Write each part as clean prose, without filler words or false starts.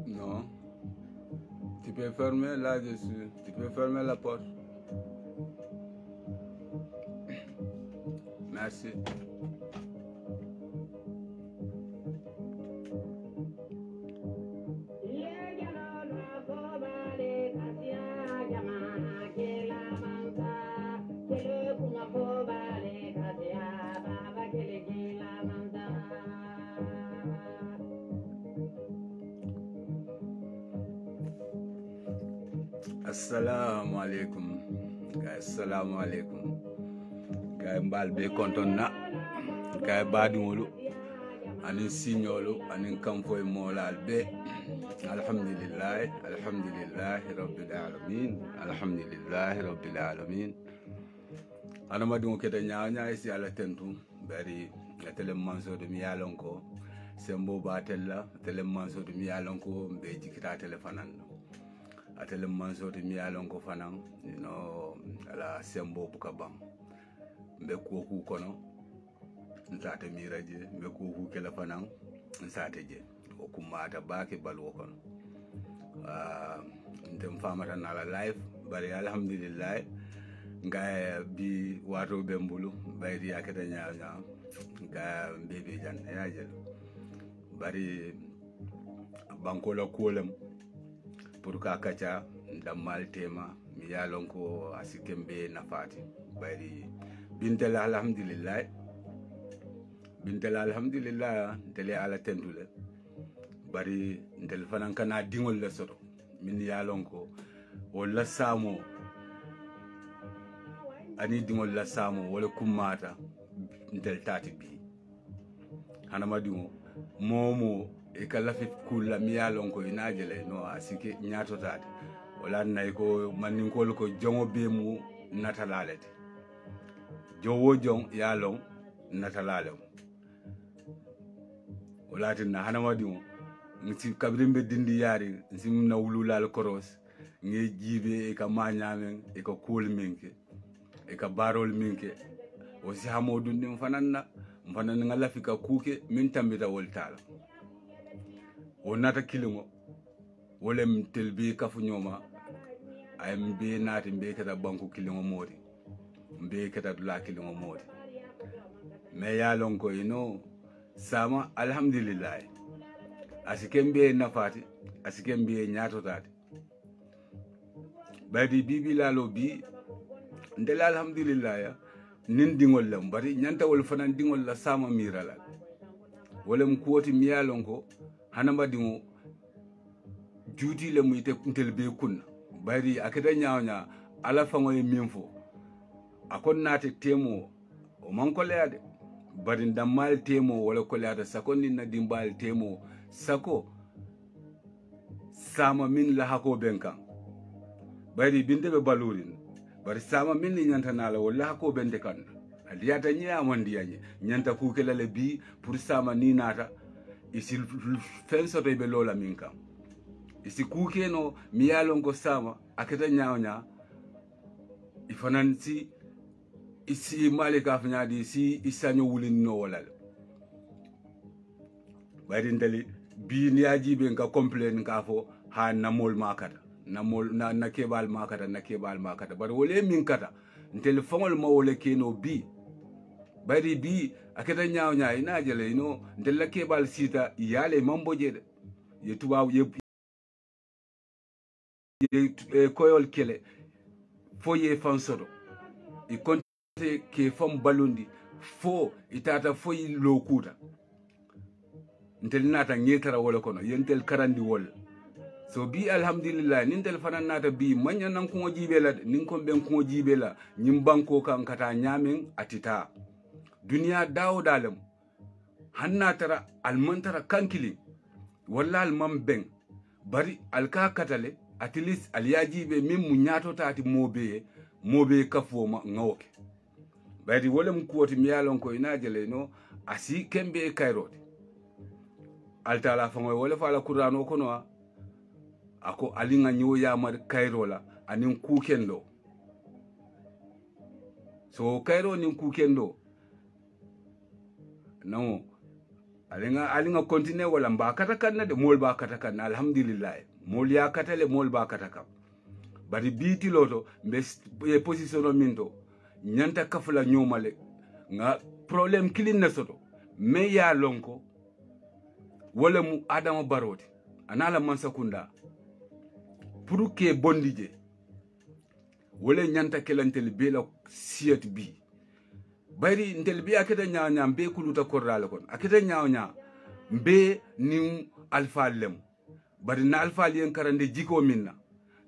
Non. Tu peux fermer là-dessus. Tu peux fermer la porte. Merci. Assalamu alaikum. Assalamu alaikum. Kay mbal be konton na. Kay badingolu. Anin signolu, anin kamfoy molal be. Alhamdulillah, alhamdulillah rabbil alamin. Alhamdulillah rabbil alamin. Ana madingo kete nyaanya isi ala tentu bari atele manso de miyalonko. Sembo batella atele manso de miyalonko be jikita telefonan. Atele manso de miyalonko fanan ala sembo bukabam. Mbe kuoku kono nsate miraje mbe kuoku kela fanan nsate je okumata baki balwo kono ntem famata nala life bari alhamdulillah nga bi wato bembulu bayri yakata nyaanya nga mbebe jan yaje bari banko la kolem pour ka kacha ndamal tema mi yalonko asikembe nafati bari bintel alhamdulillah tele ala tendule bari ndel fanan kana dingol le soto min yalonko wala samo ani dingol la samo wala kumata ndel tati bi hanama dingo momo e kala fit kula mi yalonko inajele no asike nyato tati wala nay ko manin ko jongo be mu natalalete jowo jong yalong natalale wala tinna hanama dingo ngi kabrimbe dindi yari nsim na wululal koros ngi jibe e ka manyamen e ka kul minke e ka barol minke o si hamodu ndim fananna ngala fika kuke min tambita woltala o nata kilimo wolem telbi kafu nyoma ay mbe nati mbe kata banku kilimo modi mbe kata dula kilimo modi me yalon ko sama alhamdulillah asikembe nafati asikembe nyato tati badi bibi lalo bi ndela alhamdulillah ya nin dingol lam bari nyanta wol fanan dingol la sama mirala wolem kuoti miyalon ko hanamba dingo juuti le muyte kuntel be kunna bari akada nyaawnya ala fango e minfo akon nate temo o man ko leade bari ndamal temo wala ko leade sakon na dimbal temo sako sama min la hako benkan bari binde be balurin bari sama min ni nyanta nala wala hako bende kan aliyata nya mondi yanye nyanta ku kelale bi pour sama ni nata isi fenso be lola minka isi ku keno miyalon ko sama akata nyaawnya ifanan si isi malika fanyadi si isanyo wulin no walal bari ndali bi ni ajibe nga complain nga fo ha namol makata namol na kebal makata bari wole min kata ntel fongol ma wole keno bi bari bi akata nyaawnya ina jele ntel la kebal sita yale mamboje de ye tuba ye koyol kele fo ye fansoro i konte ke fam balundi fo itata fo lokuta ntel nata nyetara wala kono yentel karandi wol so bi alhamdulillah nintel fanan nata bi manya nan ko jibe la nin ko ben ko jibe la nyim banko kan kata nyamen atita duniya dawo dalam hanna tara almantara kankili walla alman ben bari alka katale at least alyajibe min mu nyato tati mobe kafoma ngawoke bari wala mu kuwoti miyalon ko ina jele no asi kembe kayrode altala fango wala fala qur'ano kono ako alinga nyo ya mar kayrola anin kukendo so kayro nin kukendo no alinga continue wala mba katakan de mol ba katakan alhamdulillah mol ya katale mol ba katakan bari biti loto be position minto nyanta kafula nyomale nga problem kilin na soto me ya lonko wala mu adama baroti anala man sakunda pour que bondije wala nyanta kelantel bela siyat bi bari ntel bi aketa nyaanya be kuluta korral kon aketa nyaanya be ni alfa lem bari na alfa len karande jiko minna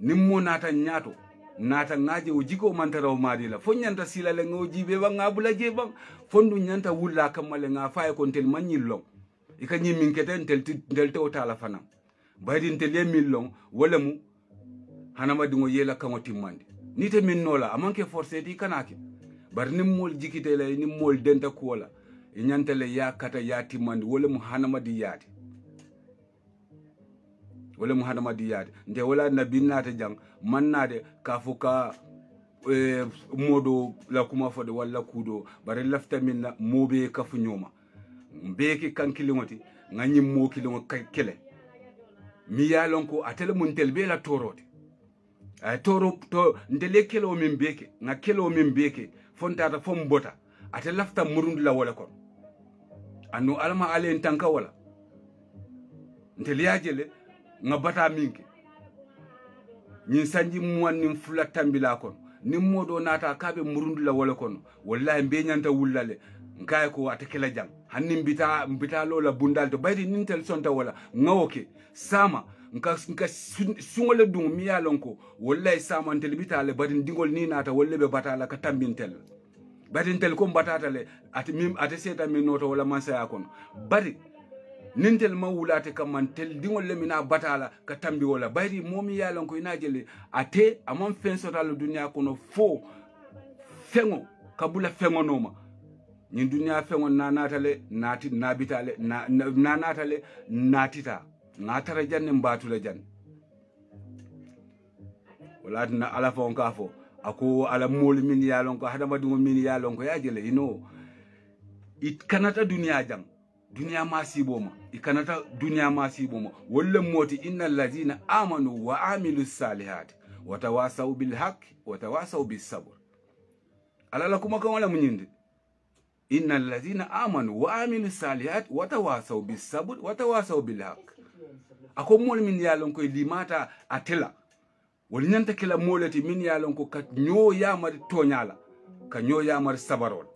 nimmo nata nyaato nata ngaje o jiko mantaraw mari la fo nyanta sila le ngo jibe ba ngabula je ba fondu nyanta wulla kamale nga fay ko tel manyillo ika nyimin keten tel to tala fana bari tel yemillon wala mu hanama dingo yela kango timmande nite min nola amanke forcé di kanake bar nim mol jikite lay nim mol denta kola e nyantale ya kata ya timmande wala mu hanama di yaade wala mu hanama di yaade nde wala nabi nata jang mannade ka fuka modo la kuma fode wala kudo bare lafta minna mobe kafu nyoma mbeki kankilingoti ngani mo kilingo kele mi yalon ko atele mun telbe la torode ay toro to ndele kelo min beke nga kelo min beke fontata fom bota ate lafta murundu la wala kon anu alma alen tanka wala ndele yajele nga bata minke nyin sanji muwan nim fula tambila kon nim modo nata kabe murundu la wala kon wallahi be nyanta wullale nkay ko atakela jang hannim bita lola bundal to baydi nintel sonta wala ngawoke sama nka sungole dung miya lonko wallahi sama ntel bitale badin dingol ni nata walle be batala ka tambintel badin tel ko batata le ate seta min noto wala mansa yakon bari nintel mawulate kamantel dingol le mina batala ka tambi wala baydi momi ya lonko ina jele ate amon fen sotal dunya kono fo fengo kabula fengo noma ñin dunya fengo na natale nati nabitale na natale natita natara janne mbatula janne wala na ala fon kafo ako ala mol min yalon ko hadama dum min yalon ko yajele it kanata dunya jang dunya masiboma ikanata dunya masiboma wala moti innal ladina amanu wa amilus salihati wa tawasaw bil haqqi wa tawasaw bis sabr ala la kuma kan wala munyinde innal ladina amanu wa amilus salihati wa tawasaw bis sabr wa tawasaw bil haqq ako mol min yalon ko limata atela wol nyanta kila molati min yalon ko kat nyo yamar tonyala ka nyo yamar sabarol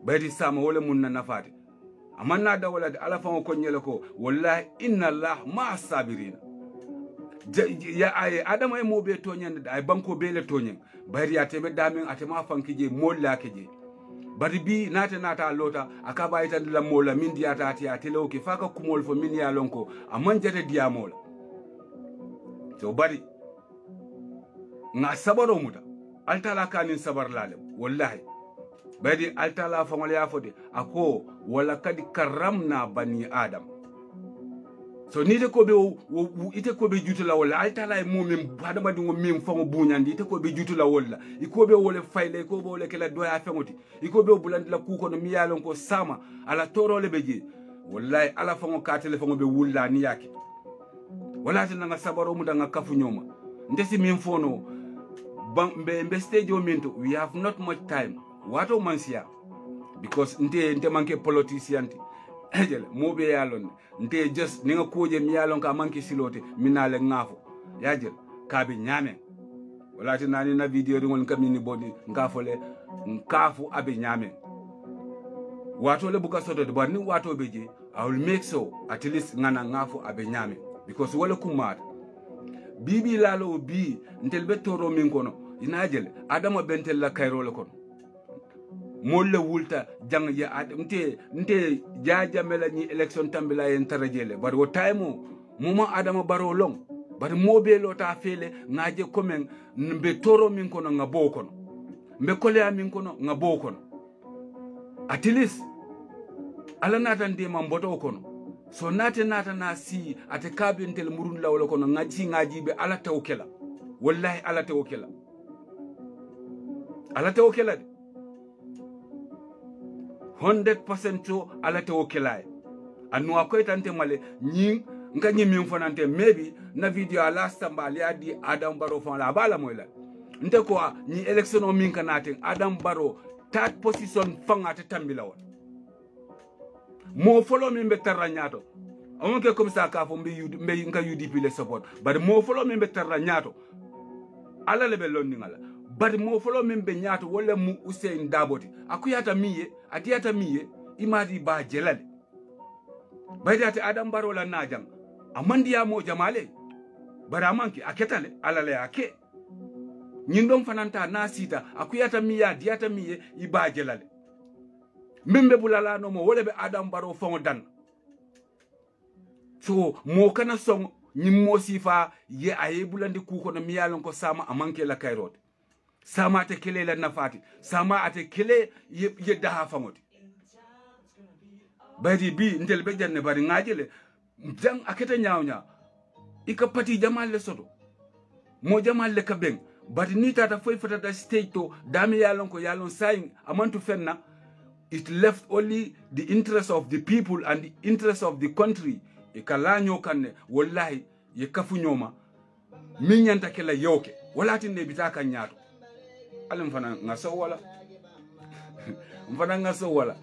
baydi sama wala mun na nafati amanna da wala ala fa ko nyela ko wallahi inna allah ma sabirin ya ay adama e mobe tonyande ay banko bele tonyen baydi ya tebe damen atema fankije molla keje bari bi nata lota akaba ita la mola min diata ati atelo ke faka kumol fo min ya lonko amanjate diamola to bari nga sabaro muta altala kanin sabar lalem wallahi bari altala fangol ya fode ako wala kadi karamna bani adam so ni te ko be ite ko be jutula wala altala e mumim hadama dingo mim fango buñandi ite ko be jutula wala iko be wole fayle ko be wole kala doya fengoti iko be bulandi la kuko no mi yalon ko sama ala torole beje wallahi ala fango katele fango be wulla ni yake wala tan nga sabaro mu danga kafu nyoma ndesi min fono be stage o minto we have not much time wato mansia because nte manke politician ejele mobe yalon nte just ninga koje mi yalon ka manki silote minale ngafo yajel kabe nyame wala tinani na video ngol kamini bodi ngafole ngafu abe nyame wato le buka soto bar ni wato beje I will make so at least ngana ngafo abe nyame because wala kumata bibi lalo bi ntel be toro min kono ina jele adama bentel la kayro le kono molle wulta jang ya nte jaja mela ni election tambila en tarajele bar wo time muma adama baro long bar mobe lo ta fele ngaje komen mbe toro min kono ngabo kono mbe kolea min kono ngabo kono at least ala nata ndema mboto kono so nata na si ate kabintel murun lawlo kono ngaji be ala tawkela wallahi ala tawkela de 100% to ala tawkela anu akoy tante male nyi nga nyi min fonante maybe na video ala samba li adi Adam Barrow fon la bala moy la nte ko ni election o min kanate Adam Barrow third position fangate tambila won mo follow min be tarra nyaato amon ke comme ça ka fo mbe nga UDP le support bari mo follow min be tarra nyaato ala le be lonni ngala bari mo follow min be nyaato wala mu Hussein Daboti akuyata miye atiyata miye imadi ba jelale bari ate Adam Barrow la najang amandiya mo jamale bara manki aketale ala le ake nyindom fananta na sita akuyata miya diata miye iba jelale membe bulala no mo wole be Adam Barrow fon dan so mo kana song nyimmo sifa ye aye bulandi ku ko no miyalon ko sama amanke la kayrote sama ate kele la nafati sama ate kele ye daha famoti badi bi ndel be janne bari ngajele jang aketa nyawnya ika pati jamal le soto mo jamal le kabeng badi ni tata foy fata da stage to dami yalon ko yalon sayin amantu fenna. It left only the interest of the people and the interest of the country. E kalanyo kanne wallahi ye kafu nyoma minyanta kela yoke wala tinne bitaka nyato alim fana ngaso wala mfana ngaso wala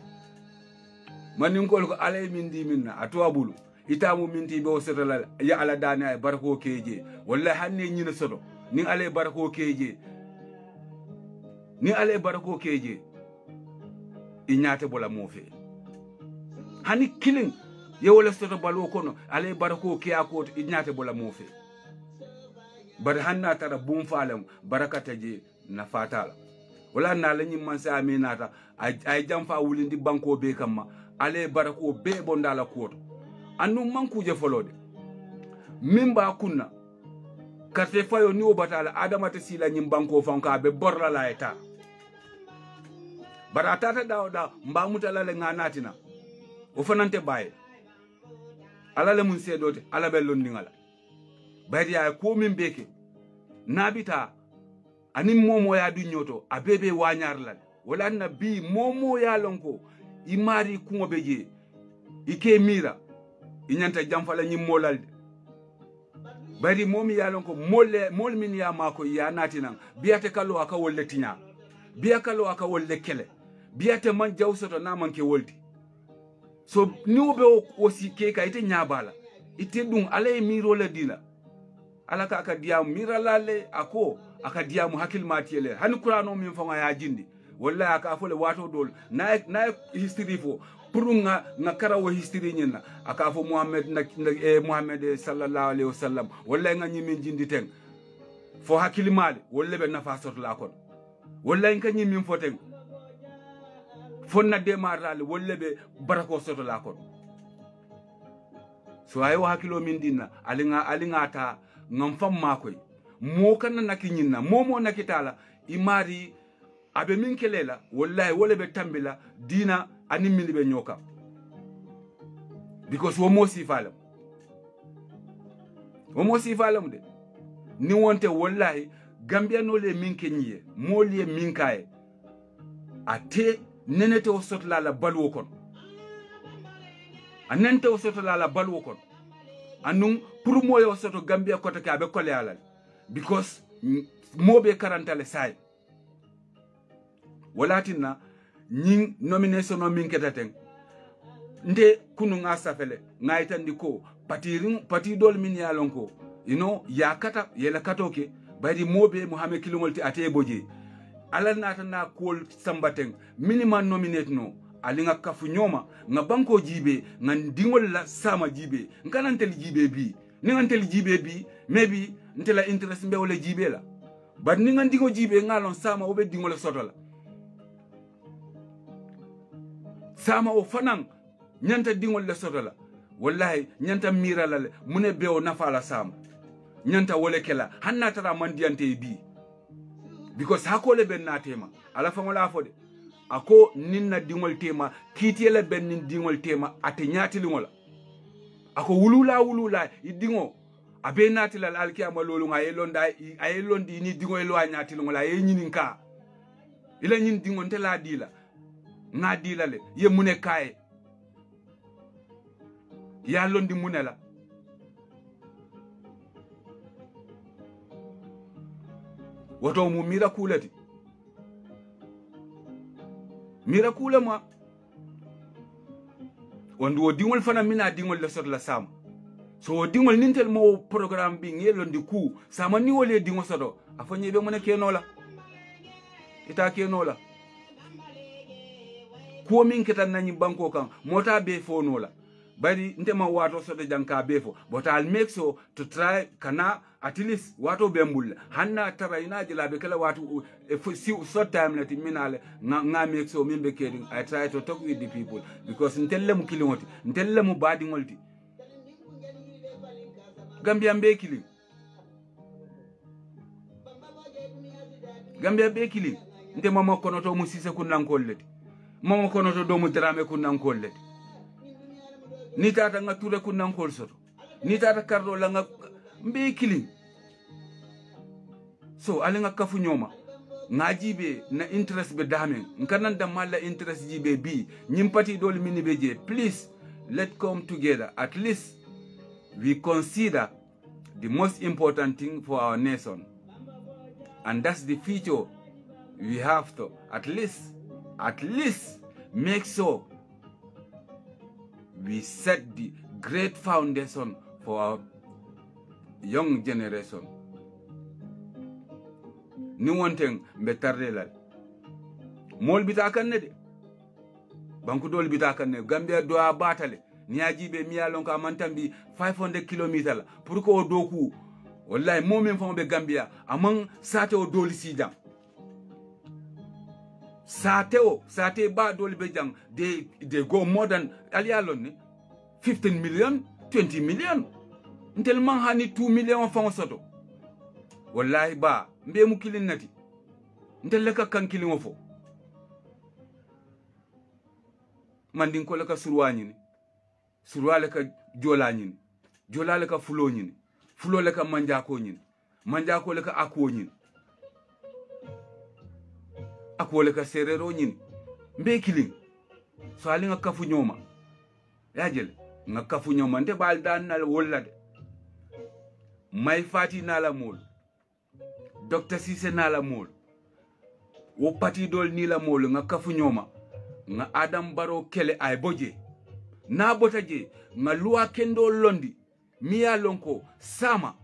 manin ko alay mindi minna atwa bulu itamu minti be o setala ya ala dani ay barako keje wallahi hanne nyina soto ni alay barako keje inyate bola mofe hani killing ye wala soto balo kono ale barako ke akot inyate bola mofe bar hanna tara bum falam barakata je na fatala wala na la nyim man sa aminata ay jamfa wulindi banko be kamma ale barako be bondala koto annu manku je folode mimba kunna karte fayo ni obatala adama te sila nyim banko fanka be borla la eta bara tata da mbamuta la le nganatina o fanante baye ala le mun sedote ala be londingala baydi ya ko min beke nabita ani momo ya du nyoto abebe wanyar la wala na bi momo ya lonko imari kungo beje ike mira inyanta jamfala nyim molalde baydi momi ya lonko mol min ya mako ya natina biate kallo aka wolle tinya biya kallo aka wolle kele biyate man jawsoto na manke wolti so niwobe aussi keka ite nyabala ite dum ale miro la dina ala ka aka diam mira lale ako aka diam hakil matiele hani qur'ano min fonga ya jindi wallahi aka fole wato dol na history fo purunga na karawo history nyina aka fo Muhammad sallallahu alaihi wasallam wallahi nga nyimin jindi ten fo hakil mali wallahi be nafa sot la kon wallahi nga nyimin fo ten fonna demarale wollebe barako soto la kon so ay wa hakilo min dinna alinga ta ngam fam makoy mo kan nakinyinna momo nakitala imari abe min kelela wallahi wolebe tambila dina ani min be nyoka because wo mo sifalam de ni wonte wallahi Gambia no le min kenyiye mo le min kaye ate nenete o sotla la balwo kon anente o sotla la balwo kon anun pour moyo soto Gambia ko take abe kole alal because mobe karantale say walatina nyin nomination no min ketaten nde kunu nga safele ngaitandi ko pati dol min yalon ko ya kata yela katoke baydi mobe Muhammad kilomolti ate boje alal nata na kol sambaten minimum nominate no alinga kafu nyoma nga banko jibe nga dingol la sama jibe nkana ntel jibe bi ni ntel jibe bi maybe ntela interest mbe wala jibe la but ni nga dingo jibe ngalon sama obe dingol soto la sama o fanan nyanta dingol le soto la wallahi nyanta mira la mune bewo nafa la sama nyanta wole kela hanna tara man diante bi because hakole ben na tema ala fangola fode ako ninna dingol tema kitiyela ben nin dingol tema ate nyati lingola ako wulula idingo abe nati la alkiyama lolu nga yelondi ni dingo elo nyati lingola ye nyininka ila nyin dingo ntela dila nga dila le ye mune kaye ya londi munela woto mu miraculati miracle ma wondu o dingol fana mina dingol le sot la sam so dingol nintel mo programme bi ngelondi ku sama ni wole dingol soto afanye be mona kenola ita kenola ko min ketan nani banko kan mota be fonola bari ndema wato soto janka befo but I'll make so to try kana at least wato bembul hanna tara ina jila be kala wato so time lati minale nga make so min be keding I try to talk with the people because ntellem kilingoti ntellem badi ngolti Gambia be kiling Gambia be kiling nte mama konoto musise kunankol leti mama konoto do mu drame kunankol leti ni tata nga ture kunankol soto ni tata kardo la nga mbe kiling so ali nga kafu nyoma nga jibe na interest be damen nkanan da mala interest jibe bi nyimpati dol mini beje please let's come together at least we consider the most important thing for our nation and that's the future we have to at least make sure we set the great foundation for our young generation. Ni wonten mbe tarde la mol bita kanne de banku dol bita kanne Gambia do a batale ni ajibe mi yalon ka mantambi 500 km la pour ko doku wallahi momen fon be Gambia amman sate o doli sijam sate ba doli be jang they go more than aliyalon ni 15 million 20 million ntel man hani 2 million fon soto wallahi ba mbe mu kilin nati ntel ka kan kilin ofo mandin ko ka surwani ni surwale ka jolani ni jolale ka fulo ni fulo le ka manjako ni manjako le ka akwo ni akwo le ka serero ni mbe kilin so ali nga kafu nyoma yajele nga kafu nyoma nte bal dan na wolla de may fati na la mol Dr. Cissé na la mol wo pati dol ni la mol nga kafu nyoma nga Adam Barrow kele ay boje na botaje nga luwa kendo londi miya lonko sama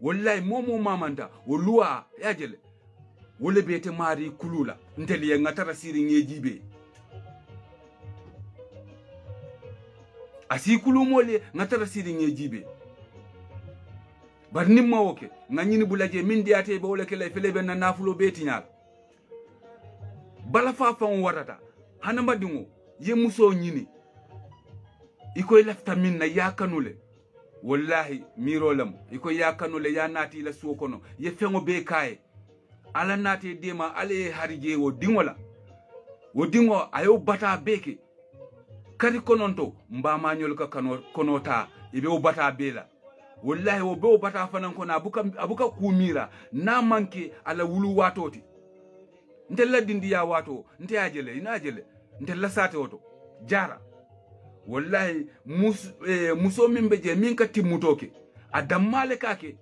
wallahi momo mamanta wo luwa yajele wole bete mari kulula nteli nga tara siri ngejibe asi kulu mole nga tara siri ngejibe bar nimma woke nga nyini bulaje min diate be wole kele felebe na nafulo betinyal bala fa fon warata hana madingo ye muso nyini ikoy lafta min na yakanule wallahi mirolam ikoy yakanule ya nati la sokono ye fengo be kaye ala nati dema ale harije wo dingo ayo bata beke kadi kononto mbama nyol ka konota ibe o bata bela wallahi wo be o bata fanan kona abuka kumira na manke ala wulu watoti ndella dindi ya wato nte ajele ina ajele ndella sate woto jara wallahi muso min beje min ka timmutoke adammale kake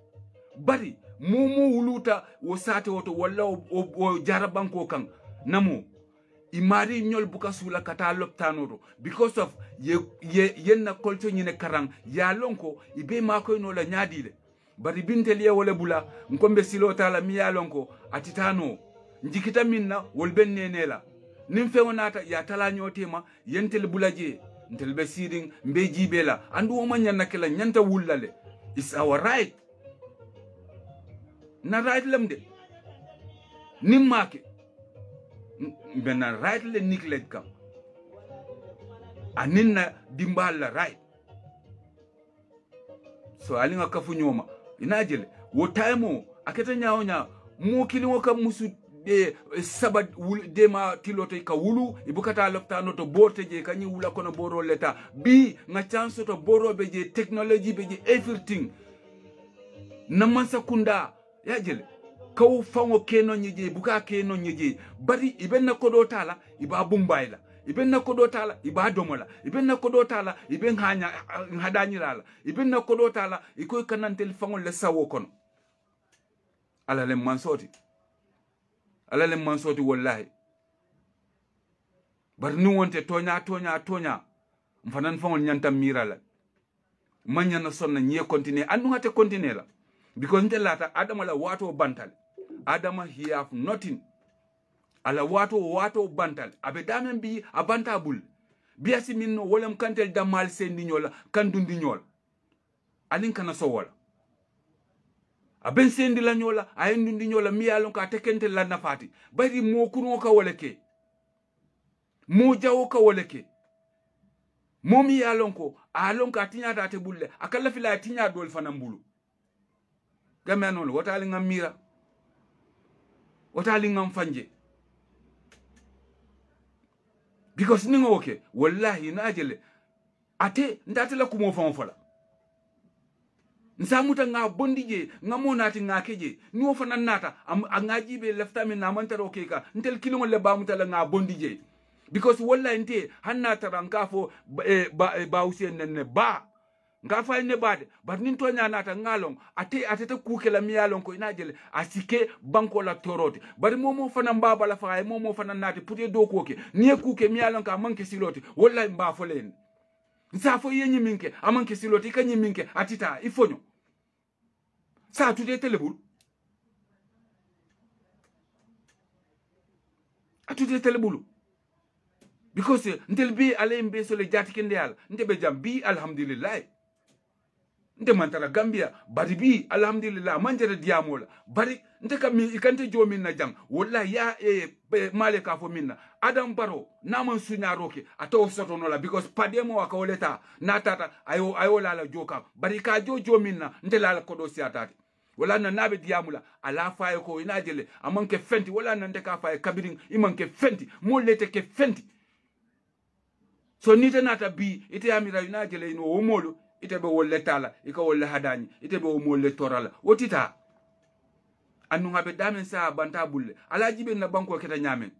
bari mumu wuluta wo sate woto walla o jara banko kan namo imari nyol buka sula kata loptanoto because of yenna culture nyine karang ya lonko ibe mako no la nyadile bari binteliya wala bula nkombe silota la mi ya lonko atitano njikita minna wol bennenela nin feŋo naata ya tala ñotema yentel bulaje ntel be sirin mbe jibe la andu o ma ñanna kala ñanta wullale is our right na right lamde nim make bena right le neglect kam anin na dimbal la right so alinga kafu ñoma ina jele wo time aketa nyaaw nya mo kilingo kam musu de sabat de ma tiloto ka wulu ibukata loptano to borte je kanyi wula kono boro leta bi nga chance to boro be je technology be je everything namansa kunda ya jele kaw fango keno nyeje buka keno nyeje bari ibenna kodo tala iba bumbayla ibenna kodo tala iba domola ibenna kodo tala iben hanya hadanyirala ibenna kodo tala ikoy kanantel fango le sawo kono ala le mansoti wallahi bar ni wonte tonya mfanan fango nyanta mirala manya na sonna nye continue anu hate continue la because nte lata adama la wato bantal adama he have nothing ala wato bantal abe damen bi abanta bul biasi minno wolem kantel damal sendi nyola kandundi nyola alin kana so wala aben sendi la nyola ayendundi nyola mi alon ka tekente la nafati bari mo kuno ka woleke mo jawo ka woleke momi alon ko alon ka tinyata te bulle akalla fila tinya dol fanambulu gamé non wotali ngam mira wotali ngam fanje because ningo oke wallahi najele ate ndatela kumo fonfola nsamuta nga bondije ngamo nati nga keje ni ofana nata ngaji be lefta min na mantaro keka ntel kilimo le bamutala nga bondije because wallahi nte hannata rankafo ba usien nenne ba nga fay ne bade bar nin to nyanata ngalong ate ta kukela miyalon ko ina jele asike banko la torote bar momo fana mbaba la faay momo fana nati puté do koke ni kuke miyalon ka manke silote wallahi mba folen nsa fo yenyi minke amanke silote kanyi minke atita ifonyo sa tude telebul atude telebulu because ntel bi ale mbe so le jati kende yalla ndebe jam bi alhamdulillah nde mantala Gambia bari bi alhamdulillah manjere diamola bari nte kam ikante jomin na jang wallahi ya male ka fo minna Adam Barrow naman suñaroke ato soto no la because pademo waka woleta natata ayo la joka bari ka jomin na nte la ko do siatati wala na nabe diamula ala faye ko ina jele amanke fenti wala na nte ka faye kabirin imanke fenti mo lete ke fenti so nite nata bi ite amira ina jele no womolo ite be wolle tala ika wolle hadani ite be wolle torala wotita anu ngabe damen sa banta bulle ala jibe na banko keta nyamen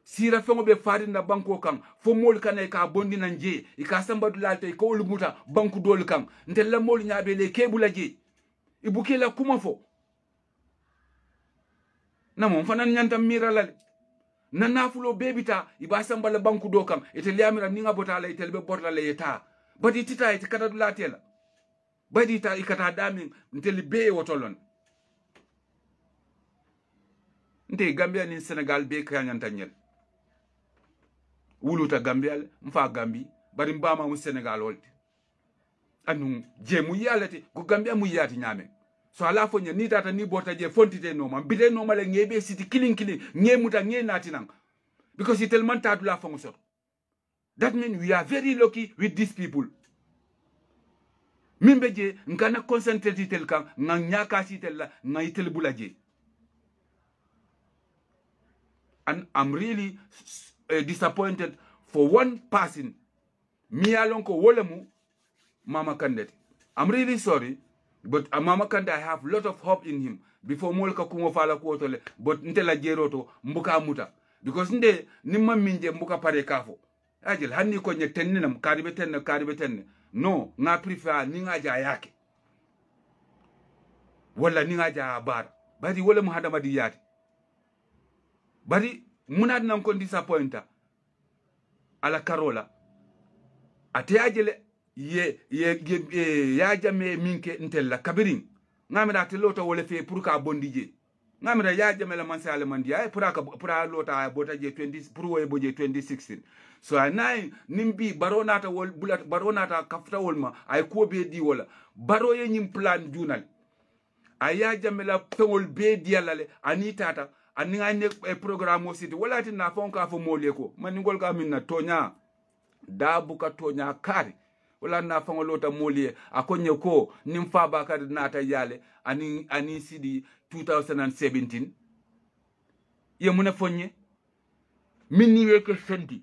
sira fengo be fari na banko kan fo mol kan ka bondi na nje ika samba dulalte ko ulmuta banku dol kan ntella mol nyabe le kebula je ibukela kuma fo na mon fanan nyanta mirala na nafulo bebita iba samba la banku do kan ite liamira ninga botala ite be borla le eta badi tita ite kata dulatela badi ta ikata damin nteli be wotolon nte Gambia ni Senegal be kanyanta nyel wuluta Gambia mfa Gambi bari mbama mu Senegal wolti anu je mu yalati ko Gambia mu yati nyame so ala fo ni tata ni bota je fontite no ma bide no male ngebe siti killing ngemuta nge natinang because it tellement tadu la fonction. That means we are very lucky with these people. Mimbeje ngana concentrate tel kan nga nyaka si tel la nga itel bulaje. And I'm really disappointed for one person. Mi alonko wolemu Mama Kandeh. I'm really sorry, but Mama Kandeh, I have a lot of hope in him. Before molka kumo fala kuotole, but ntela jeroto mbuka muta. Because nde nimma minje mbuka pare kafo. Ajil hani ko nye tennina karibe tenne. No, nga prefer ninga ja yake. Wala ninga ja bar. Bari wala muhadama di yati. Bari munad nan kon disappointa. Ala Karola. Ate ajele ya jame minke ntella kabirin. Ngamira te lota wole fe pour ka bondije. ngamira ya jamela man sale man dia pura lota bota je 20 pour woy boje 2016 so anay nimbi baronata wol bulat baronata kafta wol ma ay ko be di wala baro ye nyim plan junal aya jamela tawol be dialale ani tata ani ngane e programme aussi wala tin na fonka fo mole ko man ngol ka minna tonya da buka tonya kari wala na fango lota mole akonye ko nim fa bakar nata yale ani sidi 2017 ye muna fonye minni weke fendi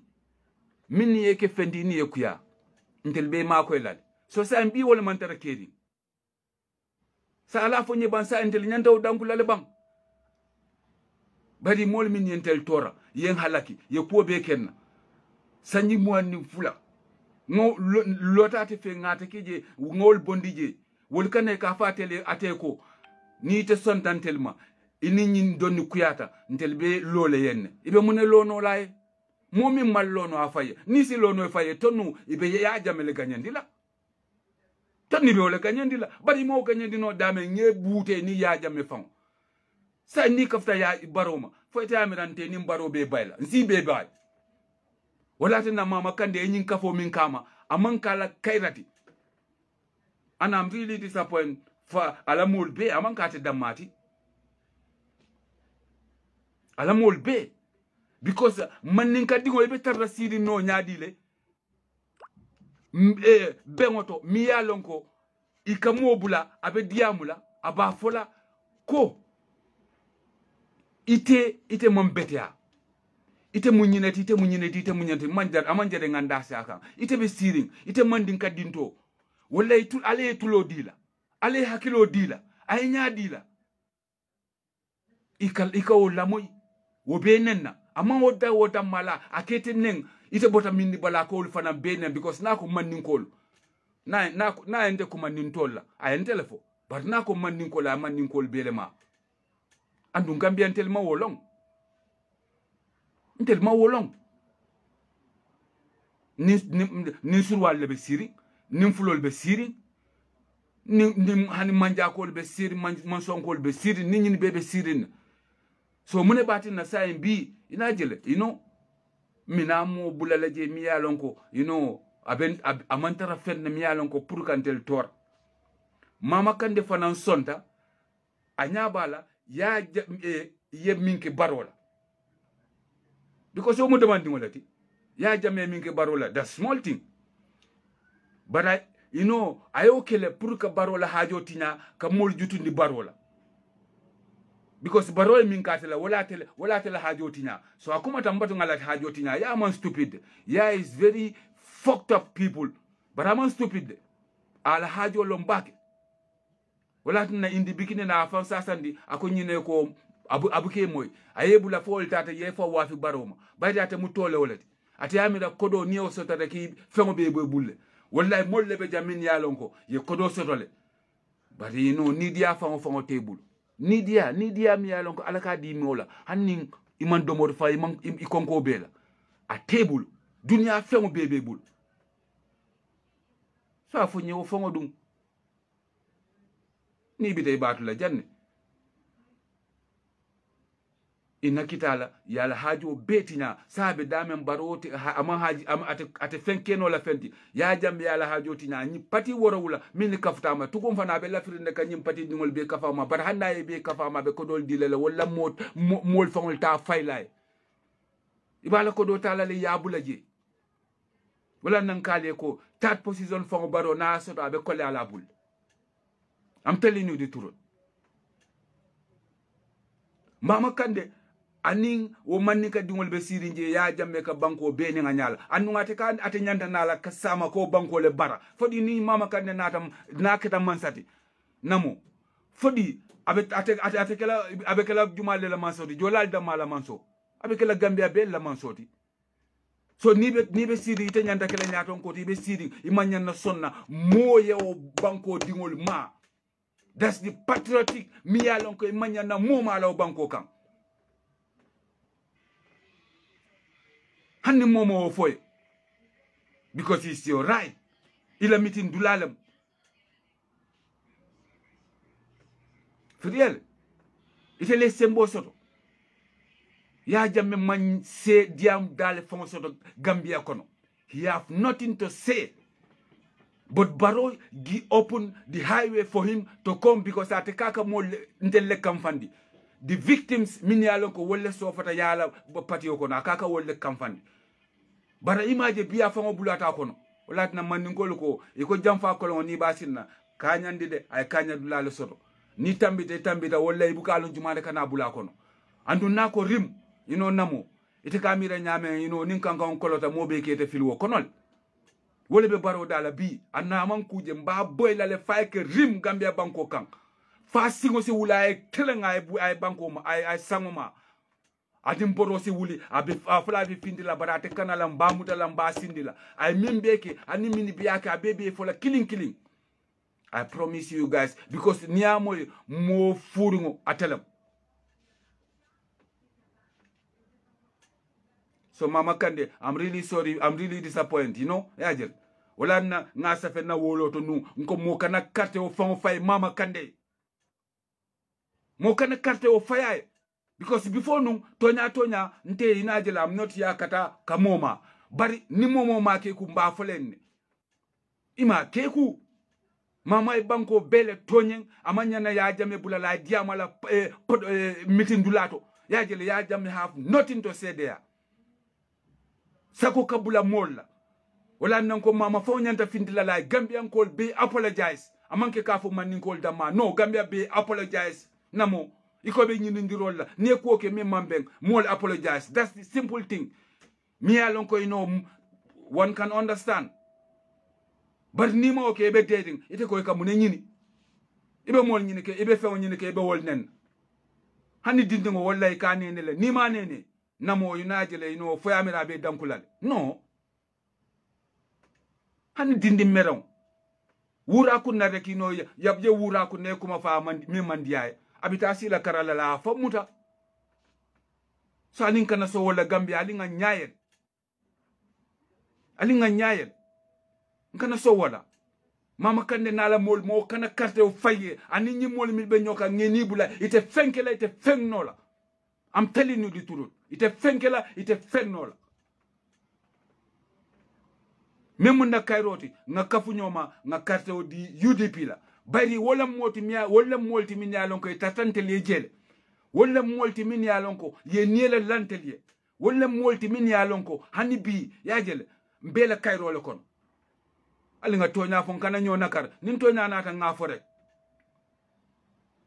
minni yeke fendi ni yekuya ntel be ma ko elal so sa mbi wala man tara keri sa ala fonye ban sa ntel nyanda dankula bang bari mol min yentel tora yen halaki ye ko be kenna sanyi muanni fula ngo lotati fe ngata kije ngol bondije wol kane ka fatele ateko ni te sontantelma ini nyin donni kuyata ntel be lole yenne ibe mune lono lay momi mal lono afaye ni si lono faye tonu ibe ya jamele ganyandila tonni be wole ganyandila bari mo ganyandino dame nge bute ni ya jame fam sa ni kafta ya baroma foyta amirante ni baro be bayla nsi be bay wala tana mama kande nyin kafo min kama aman kala kairati and I'm really disappointed for alamul be aman kate damati alamul be because manin ka digo be tarra sidi no nyaadile bengoto mi yalonko ikamobula abe diamula aba fola ko ite mombetea ite munyineti manjar amanjare nganda saka ite be siring ite mandin kadinto wala itu ale tulo dila ale hakilo dila ay nya dila ikaw lamoy wo benenna ama woda mala akete neng ite bota minni bala ko fana benen because na ko mannin kol na ende ko mannin tolla ay telefo bar na ko mannin kol a mannin kol belema andu gambian telma wolong ntel ma wolong ni surwal le be siri ni fulol be siri ni hani manja ko be siri man son ko be siri ni nyini be siri so mune batin na say bi ina jele mina mo bulala je mi yalon ko amantara fenne mi yalon ko pour kantel tor mama kande fanan sonta anya bala ya ye minke barola because so mo demanding walati ya jame minke barola the small thing but ayo kele pour ka barola hajo tina ka mol jutundi barola because barola min katela wala tele hajo tina so akuma tambatu ngala hajo tina ya man stupid ya is very fucked up people but I'm stupid ala hajo lombake wala tina indi bikine na afa sasandi akonyine ko abuke moy ayebula fol tata ye fo wafi baroma baydi ate mu tole wolati ate amira kodo niyo sotata ki fengo be bulle wallahi molle be jamin yalon ko ye kodo sotole bari ni dia fango table ni dia mi yalon ko alaka di mola hanni iman do mod fa iman ikonko bela a table dunya fengo be bul so afu nyewo fango dum ni bi tay batu la janne ina kitala yala hajo betina sabe damen baroti ama haji ama ate fenkeno la fenti ya jambe yala hajo tina ni pati worowula min kaftama tukum fana be lafirinde kanyim pati dingol be kafama bar hannaye be kafama be ko dol dilele wala mol fangol ta faylay ibala ko do talale yabula je wala nan kale ko third position fango baro na soto abe kolle ala bul I'm telling you the truth mama kande aning wo manni ka dingol be sirinje ya jamme ka banko be ni nganyala anu ngate ka ate nyanta nala ka sama ko banko le bara fodi ni mama kande natam nakata mansati namo fodi ate kala jumale la mansoti jolal da mala manso abe kala gambia be la mansoti so ni be siri ite nyanta kala nyaton ko ti be siri imanyan na sonna moye o banko dingol ma that's the patriotic mi yalon ko imanyan na mo mala o banko kan hanni momo foy because it's your right ila mitin dulalem friel ite le sembo soto ya jamme man se diam dale fon soto Gambia kono. He have nothing to say. But Barrow opened the highway for him to come because at kaka mo ntelle kamfandi. The victims mini alonko wolle sofata yala pati kono akaka wolle kamfandi. Bara imaje biya fango bulata kono. Olat na mandingol ko iko jamfa kolon ni basinna kanyandi de ay kanya dulale soto. Ni tambita wolle ibuka alon jumade kana bula kono. Andu nako rim namo ite kamira nyame ninkanka on kolota mo be kete filwo konol. Wole be Barrow dala bi anna man kuje mba boy la le fayke rim Gambia banko kan fa singo si wula ay telenga ay banko ma ay sangoma adim boro si wuli abi fala bi findila barate kanala mba mutala mba sindila ay mimbeke ani mini biake abebe fola killing. I promise you guys because niamo mo furingo atelam. So Mama Kande, I'm really sorry. I'm really disappointed, Yajel. Wala na nga safe na wolo to nu nko mo kana karte o fan fay Mama Kande. Mo kana karte o fay because before nu tonya nte inajela I'm not ya kata kamoma. Bari ni momo ma keku mba folen. Ima keku Mama banko bele tonyen amanya na ya jame bulala diamala meeting dulato. Yajele ya jame have nothing to say there. Sako kabula mola. Wala nanko mama fa nyanta findila la Gambia call be apologize. Amanke ka fo man call dama. No, Gambia be apologize. Namo. Iko be nyini ndirola. Ne ko ke me mambeng mol apologize. That's the simple thing. Me alonko one can understand. But nima okay be dating. Ite ko ka mune nyini. Ibe mol nyini ke ibe fe nyini ke ibe wol nen. Hani dindingo wallahi ka nene le. Nima nene. Namo yunajele foyamira be dankulale. No. Hani dindi meron. Wura kunna rek yabje wura kunne kuma fa mi mandiaye. Abita sila karala la fa muta. So alin kana so wala Gambia alinga nyaayel. Alinga nyaayel. Nkana so wala. Mama Kande nala mol mo kana karte o faye ani nyi mol mi be nyoka ngeni bula ite fenkela ite fengnola. I'm telling you the truth. Ite fenkela, ite fennola. Memu na kairoti, nga kafu nyoma, nga karte o di UDP la. Bari wala molti mini alonko itatante liye jele. Wala molti mini alonko ye niele lante liye. Wala molti mini alonko hani bi ya jele. Mbele kairo le kon. Ali nga tonya fon kana nyo nakar. Nin tonya nata nga fore.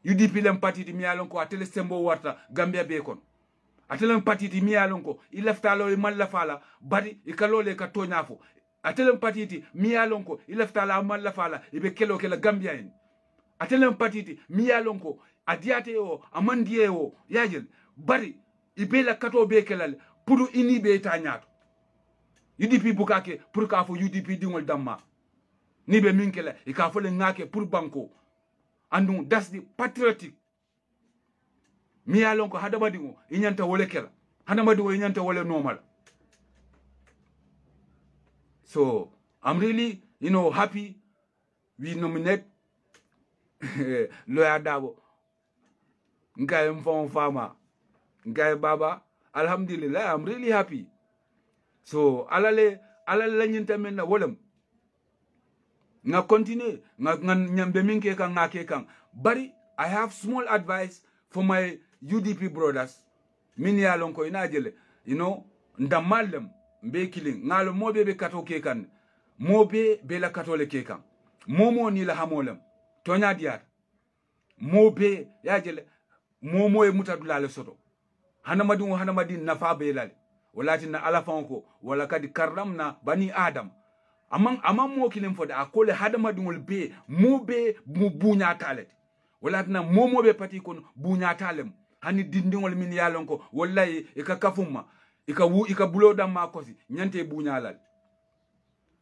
UDP lem patiti mi alonko atele sembo warta Gambia bekon. Atele patiti mi alonko ileftalo e mallafala bari ikalole ka toñafo. Atele patiti mi alonko ileftala mallafala ibe kelo kela Gambia en. Atele patiti mi alonko adiate o amandie o yajel bari ibela kato be kelal pour inibe tañato. UDP bukake pour ka fo UDP dingol damma. Nibe minkela ikafo le ngake pour banko. And that's the patriotic. Mi alonko hadamadigo inyanta wole kela. Hadamadigo inyanta wole normal. So I'm really, happy we nominate Lawyer Dabo. Nkaye mfon fama. Nkaye baba. Alhamdulillah, I'm really happy. So alale nyinta menna wolem. Nga continue nga nyambe minke kan ngake kan bari I have small advice for my UDP brothers mini alonko inajele ndamallem mbe killing ngalo mobe be kato kekan mobe be la katole kekan momo ni la hamolem tonya diat mobe yajele momo e mutadula le soto hanamadi nafa be lale walati na alafanko wala kadi karramna bani adam amam mo kilim fode akole hadama dungol be mo bunya talet wala na momo be pati kon bunya talem hani dindingol min yalonko wallahi e ka kafuma e ka bulo dam ma kosi nyante bunya lal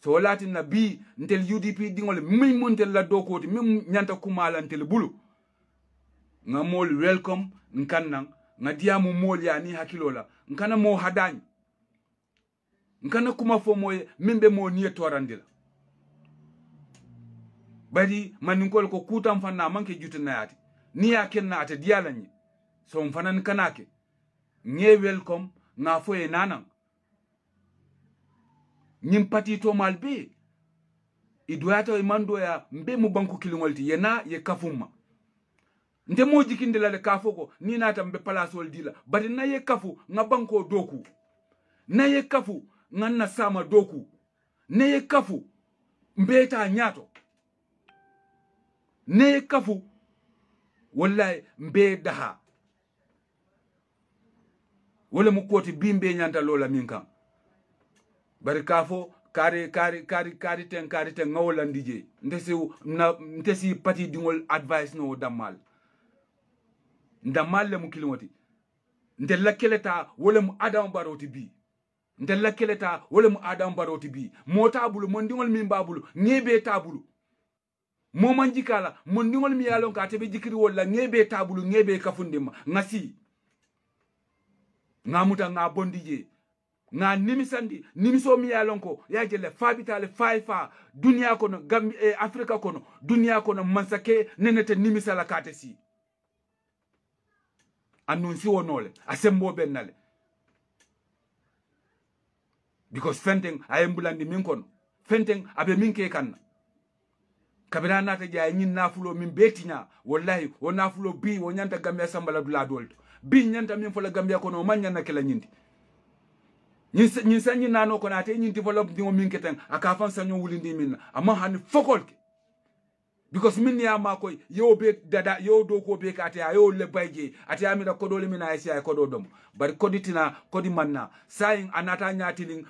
so wala na bi ntel UDP dingol min montel la dokoti min nyanta kumala ntel bulu nga mol welcome nkannan nga diamu mol ya ni hakilola nkana mo hadani nkana kuma fo moye mimbe mo niye torandila bari maninkol ko kutam fanna manke jutina yati ni ya kenna ata diala ni so mfanan kanake nye welcome nga foye nanan nyim pati to malbe idoyata imando ya mbe mu banku kilingolti yena ye kafuma nde mo jikinde la kafoko ni nata mbe palasol dila bari na ye kafu nga banko doku na ye kafu nga na sama doku na ye kafu mbeta nyato na ye kafu wallahi mbe daha wala mu koti bimbe nyanta lola minka bari kafo kari ten ngawola ndije ndesi pati dingol advice no damal le mu kilingoti nte lakeleta wala mu adam baroti bi nte lakeleta wala mu adam baroti bi mota bulu mon dingol min babulu ngebe tabulu mo manjikala mon dingol mi yalon ka tebe jikiri wala ngebe tabulu ngebe kafundima ngasi ngamuta nga bondije nga nimisandi nimiso mi yalon ko yajele fabitale faifa dunia kono gambi afrika kono dunia kono mansake nenete nimisala katesi annunsi wonole asembo bennale because fenteng ayembulandi min kono fenteng abe minke kanna kabira nata jaay nyin nafulo min betinya wallahi o nafulo bi o nyanta gambia sambala dula dolto bi nyanta min fola gambia kono man nyana kala nyindi nyin sanyi nano ko nate nyinti fola dingo min keten aka fan sanyo wulindi min amma hani fokolke because min ya makoy yo be dada yo do ko be kate yo le bayje ati amida ko dole mina ay ko do dom bari koditina kodi manna sayin anata nyatilin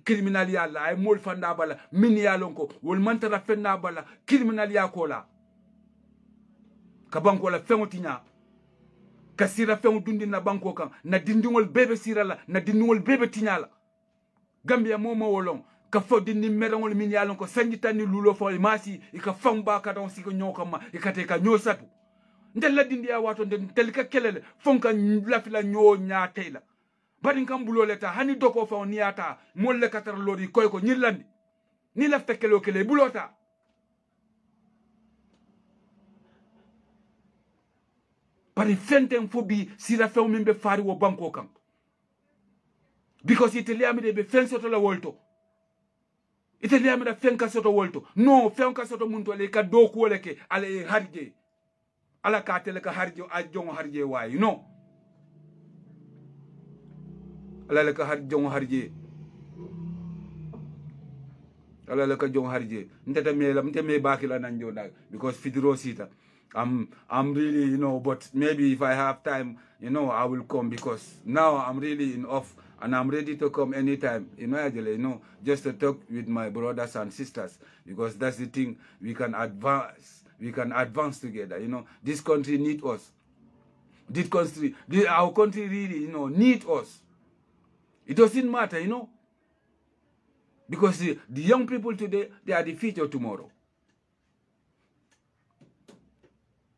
criminal yalla ay mol fanda bala min ya lonko wol mantara fenna bala criminal ya kola ka banko la fengotinya ka sira fengu dundi na banko kan na dindingol bebe sira la na dindingol bebe tinyala gambia momo wolon ka fo dindi merangol min ya lonko sanjitani lulo fo masi ika famba ka don siko nyokama ikate ka nyosatu ndella dindi ya wato ndel ka kelele fonka lafila nyo nyaatela bari kam buloleta hani doko fa niata molle katar lori koy ko nyirlandi ni lafta kelo kele bulota bari fenten fobi sira few mimbe fari wo banko kam because italiami de be fensoto la wolto italiami da fenka soto wolto no fenka soto munto le ka doku leke ale harje ala ka tele ka harje a jongo harje way no ala le ka har jongo harje ala le ka jongo harje ntata me bakila nanjo dag because fidiro sita I'm really, but maybe if I have time, I will come because now I'm really in off and I'm ready to come anytime, actually, just to talk with my brothers and sisters because that's the thing, we can advance together, this country needs us. Our country really, needs us. It doesn't matter, because the young people today, they are the future tomorrow.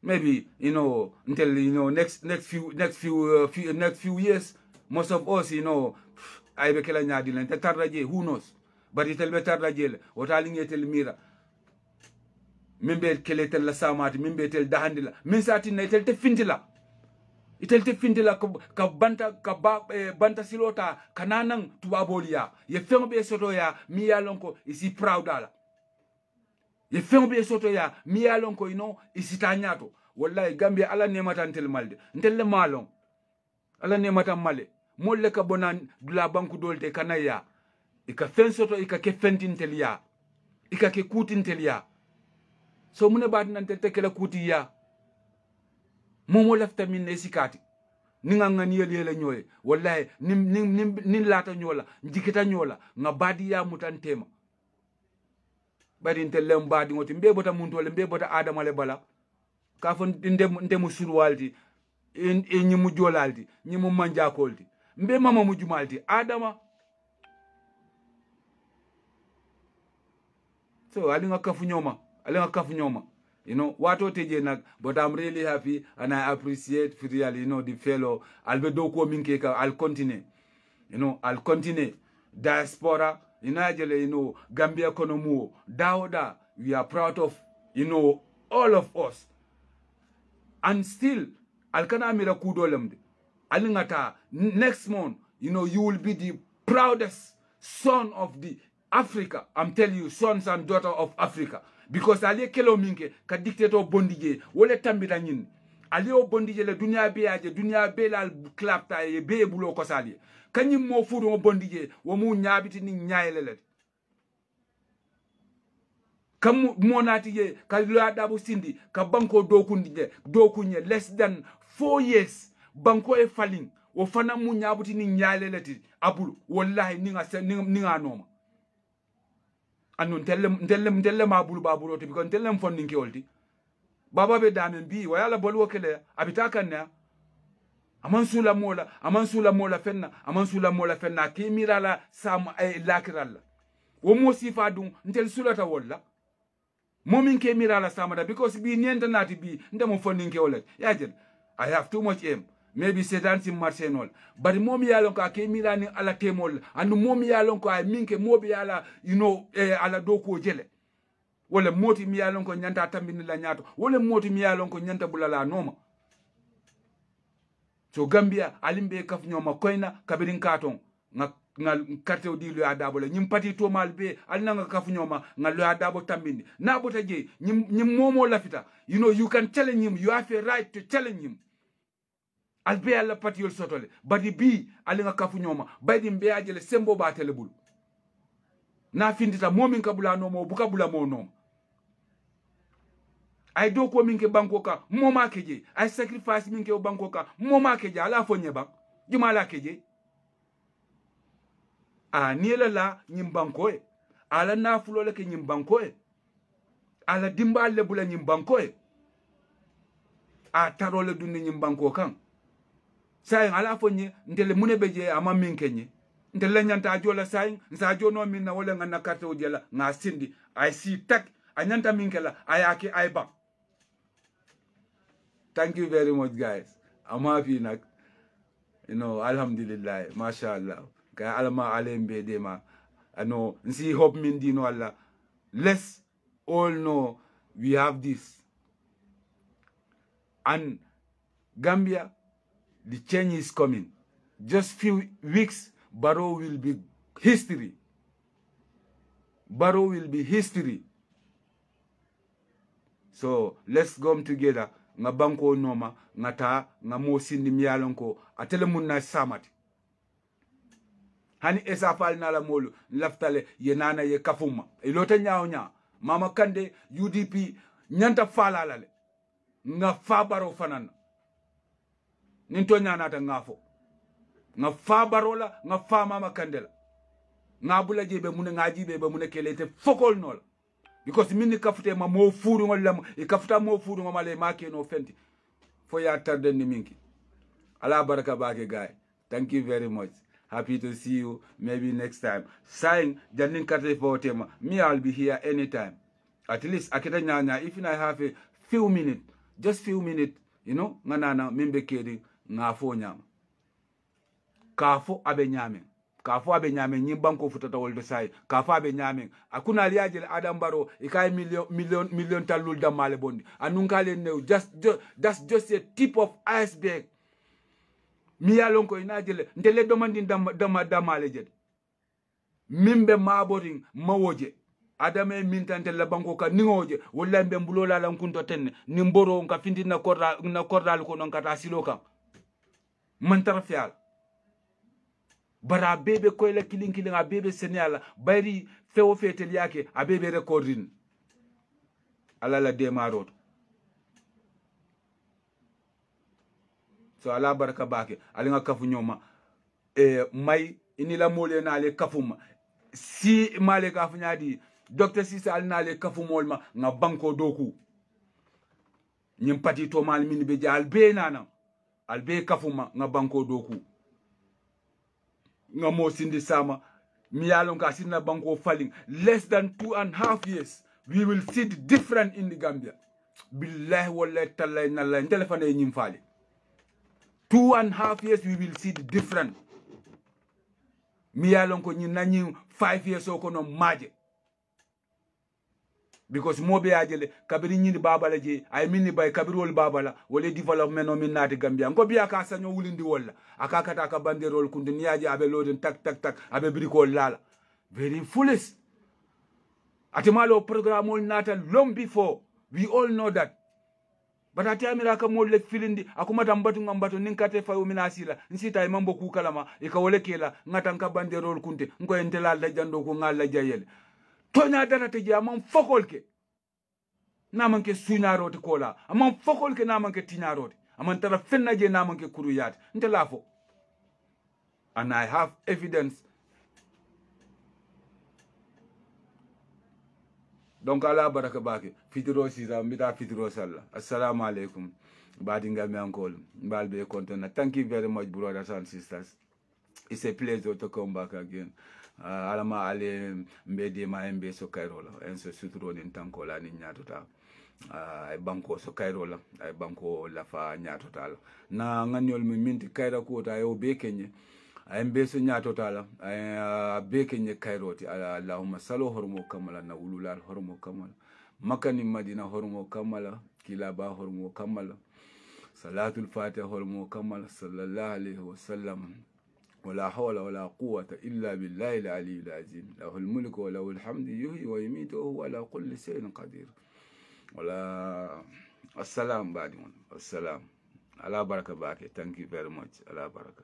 Maybe until next few years, most of us I be kela nyadi len tarraje who knows, but itel be tarraje le wotalinge tel mira mimbe kele tel la samati mimbe tel dahandila min sati na tel te fintila ka banta silota kananan tubabolia ye fembe soto ya mi ya lonko isi proud ala ye fembe soto ya mi ya lonko isi tanyato wallahi gambia ala nemata ntel malde ntel malon ala nemata male molle ka bonan dula banku dolte kanaya ika fen soto ika ke fentin telia ika ke kutin telia so mune bad nan tel tekela kuti ya momo lafta min ne sikati ninga ngani yele nyoy wallahi nin lata nyola njikita nyola nga badi ya mutantema badi ntel mbadi ngoti mbebota muntu wala mbebota adama le bala ka fon ndemu surwalti nyimu jolalti nyimu manjakolti mbe mama mujumalti adama so alinga kafu nyoma wato teje nak, but I'm really happy and I appreciate for real, the fellow albedo ko minke ka I'll continue diaspora Gambia konomu Dauda, we are proud of all of us, and still alkana mira kudolemde alingata next month you will be the proudest son of the Africa. I'm telling you, sons and daughters of Africa. Because ali kelo minke ka dictator bondije wole tambita nyin ali o bondije le dunia be aje dunia be la klapta e be bulo ko sali kanyim mo fudu mo bondije wo mu nyaabiti ni nyaayele kam monati ye ka dabu sindi ka banko dokunye less than 4 years banko e falling wo fana mu nyaabuti ni nyaayele abulu wallahi ninga noma anu ntelle ma bulu babulo to bikon ntelle fondin ke olti baba be damen bi wala bolwo kele abita kanna aman sula mola fenna ke mirala sam ay lakiralla wo mo sifa dum ntel sulata walla momin ke mirala samada because bi nienta nati bi ndemo fondin ke olet yajen I have too much aim maybe sedan sim marsenol bari momi yalon ka ke mirani ala temol andu momi yalon ko ay minke mobi yala ala doko jele wala moti mi yalon ko nyanta tambini la nyato wala moti mi yalon ko nyanta bulala noma so Gambia alimbe kaf nyoma koyna kabirin katon nga carte di lu adabo le nyim pati to malbe alna nga kaf nyoma nga lu adabo tambini na bota je nyim momo lafita you can challenge him, you have a right to challenge him. Albe alla pati yol sotole badi bi alinga kafu nyoma badi mbe ajele sembo ba telebul na findita momin kabula no mo bukabula mo no ay do ko minke banko ka moma keje ay sacrifice minke o banko ka moma keje ala fo nyeba juma la keje niela la nyim banko e ala na fulo le ke nyim banko e ala dimbal bula nyim banko e tarole dunni nyim banko kan sayin ala fonye ndele mune beje ama minkenye ndele nyanta ajola sayin nsa jono minna wala ngana carte o jela nga sindi ay si tak anyanta minkela ayake ayba. Thank you very much guys. I'm happy nak alhamdulillah mashallah ka alama alembe dema nsi hope min dino alla. Let's all know we have this, and Gambia, the change is coming. Just few weeks, Barrow will be history. Barrow will be history. So let's come together. Nga banko noma, nga ta, nga mo sindi miyalonko, atele munna samati. Hani esa fal na la molu, laftale ye nana ye kafuma. Ilote nyao nya. Mama Kande, UDP, nyanta fala lale. Nga fa Barrow fanana. Ninto nyanata ngafo nga fa barola nga fa Mama Kandela nga bula jebe mune nga jibe be mune kelete fokol nol because minni kafute ma mo furu ngol lam e kafuta mo furu ngol male make no fenti fo ya tarden ni minki ala baraka baake guy. Thank you very much. Happy to see you maybe next time. Sign janin karte for tema me, I'll be here anytime. At least akita nyanya if I have a few minutes, just few minutes, nganana mimbe kedi ngafo nyama kafo abe nyame nyimbanko futata woldo sai kafo abe nyame akuna aliaje Adam Barrow ikai million talul damale bondi anunkale new that's just a tip of iceberg. Miya lonko inajele ndele domandi damale jed mimbe maboring mawoje adame mintante la banko ka ningoje wala mbe mbulola la nkunto tenne nimboro nka findi na kordal ko non kata siloka mantara fial bara bebe koyla kilin a bebe senyala bari fewo fetel yake a bebe recording ala la demarot. So ala baraka bake alinga kafu nyoma may inila mole na le kafuma si male kafu nyadi Dr. Sisa alina le kafu molma nga banko doku nyimpati to mal min be jal be nana albe kafuma nga banko doku nga mo sindi sama mi yalon ka sinna banko falling less than 2.5 years we will see the different in the Gambia. Billahi wallahi tallahi nalla telephone nyim fali 2.5 years we will see the different. Mi yalon ko nyi nanyi 5 years o kono maje because mobe ajele kabiri nyini babala je ay minni bay kabirol babala wala development no min nati Gambia ngo biya ka sanyo wulindi wala aka kata ka banderol kundi niaji abe loden tak tak tak abe briko lala very foolish. Atimalo program all nata long before, we all know that. But ati amira ka mo le filindi akuma tambatu ngambatu ninkate fa uminasila nsita imambo kukalama ikawolekela ngatanka banderol kunte ngo entela la jando ko ngala jayel tonya data te jamam fokolke namanke suñaroti kola amam fokolke namanke tiñaroti aman tara fenna je namanke kuruyat ntela fo. And I have evidence. Donc ala baraka bake fitiro sisa mbita fitiro salla. Assalamu alaikum. Badinga mi ankol. Mbalbe kontona. Thank you very much, brothers and sisters. It's a pleasure to come back again. Alama ale mbede ma mbe so kairola. Enso sutro ni tankola ni nyatuta. Ay banko so kairola. Ay banko lafa nyatuta. Na nganyol mi minti kaira kuota yo bekenye. Ay mbeso nyatotala ay beke nye kairoti Allahumma salo hormo kamala na ululal hormo kamala makani madina hormo kamala kilaba hormo kamala salatul fatiha hormo kamala sallallahu alaihi wasallam wala hawla wala quwwata illa billahi al-aliyyil azim lahul mulku wa lahul hamdu yuhyi wa yumiitu wa huwa ala kulli shay'in qadir wala assalam badi assalam ala baraka bake. Thank you very much. Ala baraka.